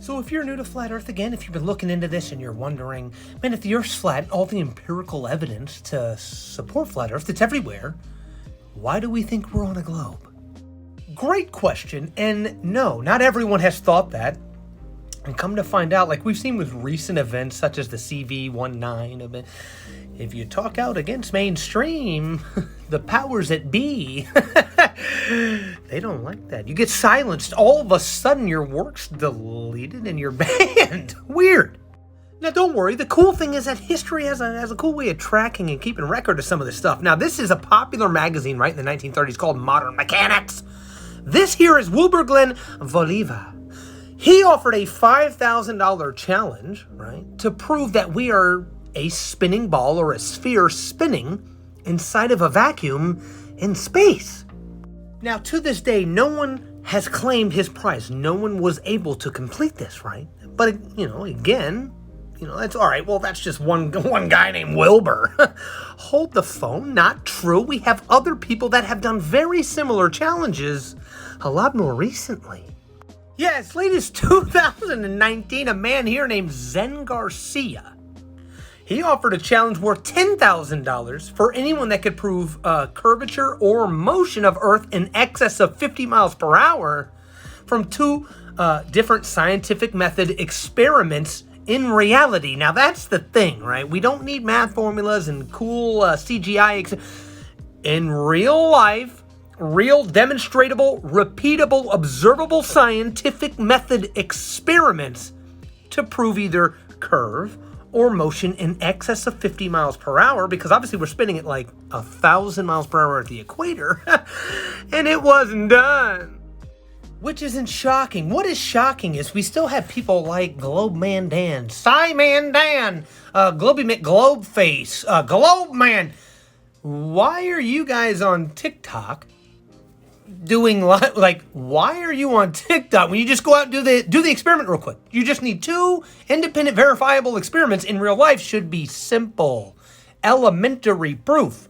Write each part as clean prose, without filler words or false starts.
So if you're new to Flat Earth, again, if you've been looking into this and you're wondering, man, if the Earth's flat, all the empirical evidence to support Flat Earth, it's everywhere, why do we think we're on a globe? Great question, and no, not everyone has thought that. And come to find out, like we've seen with recent events such as the CV-19 event, if you talk out against mainstream, the powers that be, they don't like that. You get silenced. All of a sudden, your work's deleted and you're banned. Weird. Now, don't worry. The cool thing is that history has a cool way of tracking and keeping record of some of this stuff. Now, this is a popular magazine, right, in the 1930s called Modern Mechanics. This here is Wilbur Glenn Voliva. He offered a $5,000 challenge, right, to prove that we are a spinning ball or a sphere spinning inside of a vacuum in space. Now, to this day, no one has claimed his prize. No one was able to complete this, right? But, again, that's all right. Well, that's just one guy named Wilbur. Hold the phone. Not true. We have other people that have done very similar challenges a lot more recently. Yeah, as late as 2019, a man here named Zen Garcia, he offered a challenge worth $10,000 for anyone that could prove curvature or motion of Earth in excess of 50 miles per hour from two different scientific method experiments in reality. Now, that's the thing, right? We don't need math formulas and cool CGI. In real life, real demonstratable, repeatable, observable scientific method experiments to prove either curve or motion in excess of 50 miles per hour, because obviously we're spinning at like 1,000 miles per hour at the equator, and it wasn't done. Which isn't shocking. What is shocking is we still have people like Globe Man Dan, Cy Man Dan, Globey McGlobeface, Globe Man. Why are you guys on TikTok doing why are you on TikTok when you just go out and do the experiment real quick? You just need 2 independent verifiable experiments. In real life should be simple, elementary proof.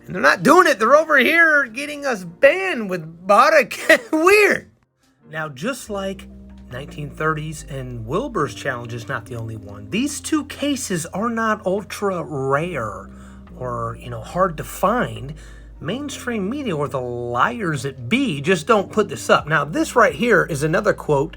And they're not doing it. They're over here getting us banned with Botic. Weird. Now, just like 1930s and Wilbur's challenge is not the only one, these 2 cases are not ultra rare or, hard to find. Mainstream media, or the liars that be, just don't put this up. Now, this right here is another quote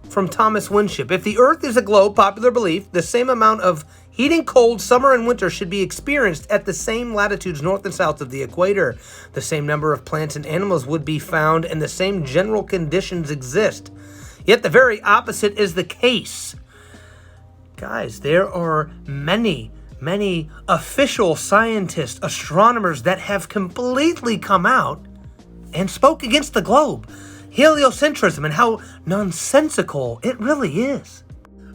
from Thomas Winship. If the Earth is a globe, popular belief, the same amount of heat and cold, summer and winter, should be experienced at the same latitudes north and south of the equator. The same number of plants and animals would be found, and the same general conditions exist. Yet the very opposite is the case. Guys, there are many official scientists, astronomers that have completely come out and spoke against the globe, heliocentrism, and how nonsensical it really is.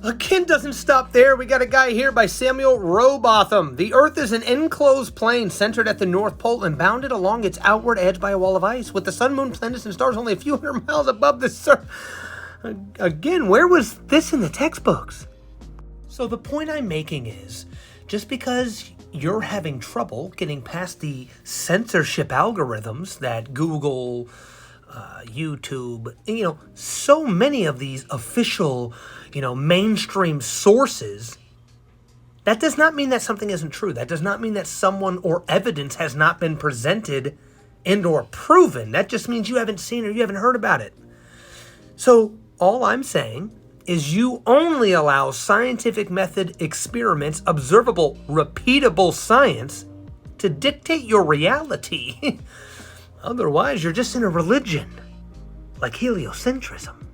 Again, doesn't stop there. We got a guy here by Samuel Rowbotham. The Earth is an enclosed plane centered at the North Pole and bounded along its outward edge by a wall of ice, with the sun, moon, planets, and stars only a few hundred miles above the surface. Again, where was this in the textbooks? So the point I'm making is, just because you're having trouble getting past the censorship algorithms that Google, YouTube, so many of these official, mainstream sources, that does not mean that something isn't true. That does not mean that someone or evidence has not been presented and or proven. That just means you haven't seen or you haven't heard about it. So all I'm saying is you only allow scientific method experiments, observable, repeatable science to dictate your reality. Otherwise, you're just in a religion, like heliocentrism.